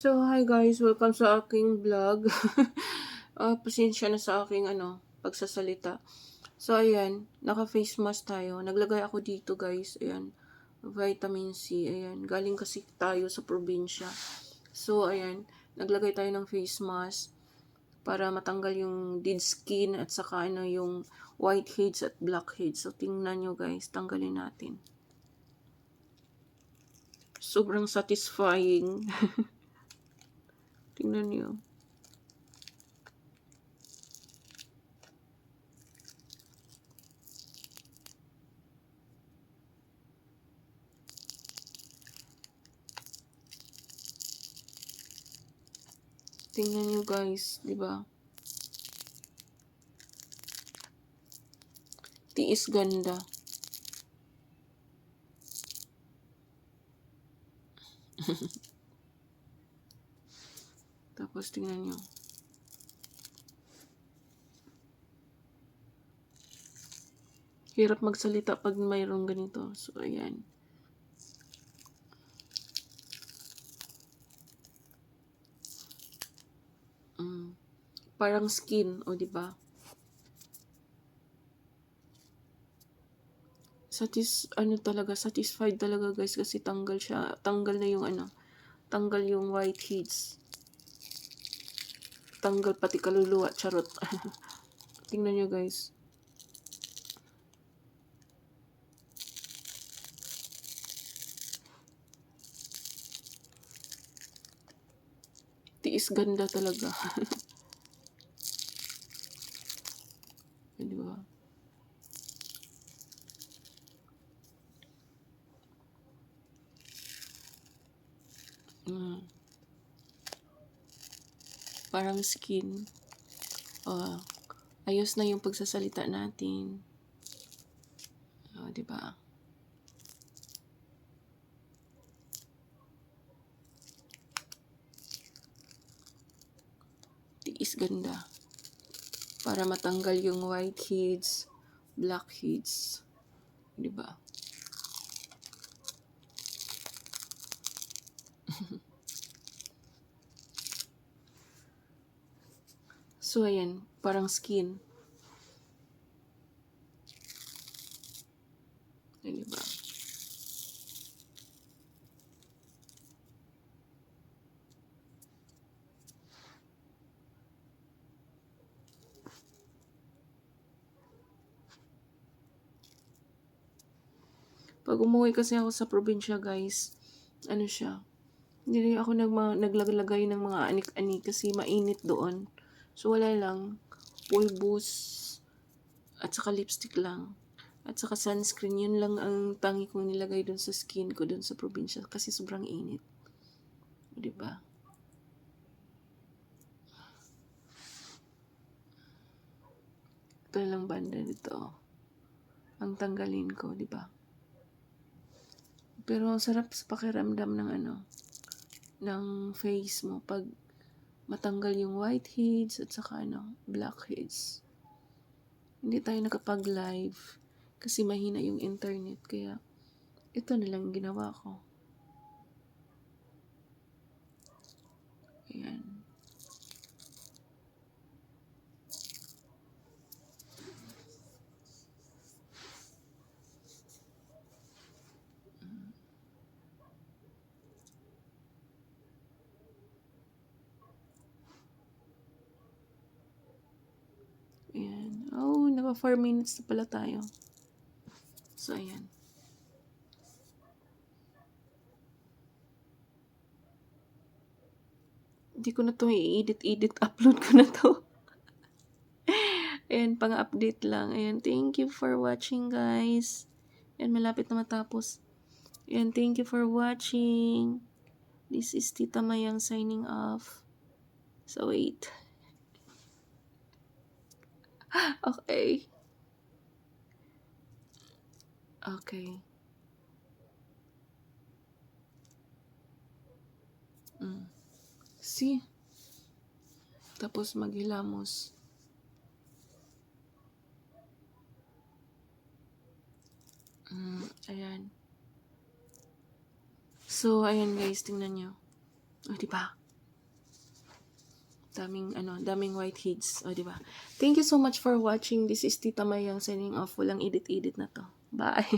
So, hi guys, welcome sa aking vlog. Pasensya na sa aking pagsasalita. So, ayan, naka-face mask tayo. Naglagay ako dito guys, ayan, vitamin C, ayan. Galing kasi tayo sa probinsya. So, ayan, naglagay tayo ng face mask para matanggal yung dead skin at saka yung whiteheads at blackheads. So, tingnan nyo guys, tanggalin natin. Sobrang satisfying. Tingnan nyo. Tingnan nyo guys, di ba? Tiis ganda. Tapos tingnan nyo. Hirap magsalita pag mayroong ganito. So, ayan. Parang skin, o di ba? Satisfied talaga guys kasi tanggal siya. Tanggal na yung tanggal yung whiteheads. Tanggal pati kaluluwa, charot. Tingnan nyo guys. Tiis ganda talaga. Di ba? Parang skin. Ayos na yung pagsasalita natin. Di ba? Tiis ganda. Para matanggal yung whiteheads, blackheads. Di ba? So, ayan. Parang skin. Di ba? Pag umuwi kasi ako sa probinsya, guys, hindi rin ako naglaglagay ng mga anik-anik kasi mainit doon. So, wala lang. Pulbos at saka lipstick lang. At saka sunscreen, yun lang ang tangi kong nilagay doon sa skin ko doon sa probinsya kasi sobrang init. Diba? Ito lang banda dito. Ang tanggalin ko, diba? Pero ang sarap sa pakiramdam ng ng face mo pag matanggal yung whiteheads at saka blackheads. Hindi tayo nakapag-live kasi mahina yung internet kaya ito na lang ginawa ko. Ayan. Ayan. Oh, naka 4 minutes na pala tayo. So, ayan. Hindi ko na to i-edit, upload ko na to. Ayan, pang-update lang. Ayan, thank you for watching, guys. Ayan, malapit na matapos. Ayan, thank you for watching. This is Tita Mayang signing off. So, wait. Okay. Okay. See? Tapos maghilamos. Ayan. So, ayan guys, tingnan nyo. Oh, diba? Daming whiteheads. O, di ba? Thank you so much for watching. This is Tita Mayang signing off. Walang edit-edit na to. Bye!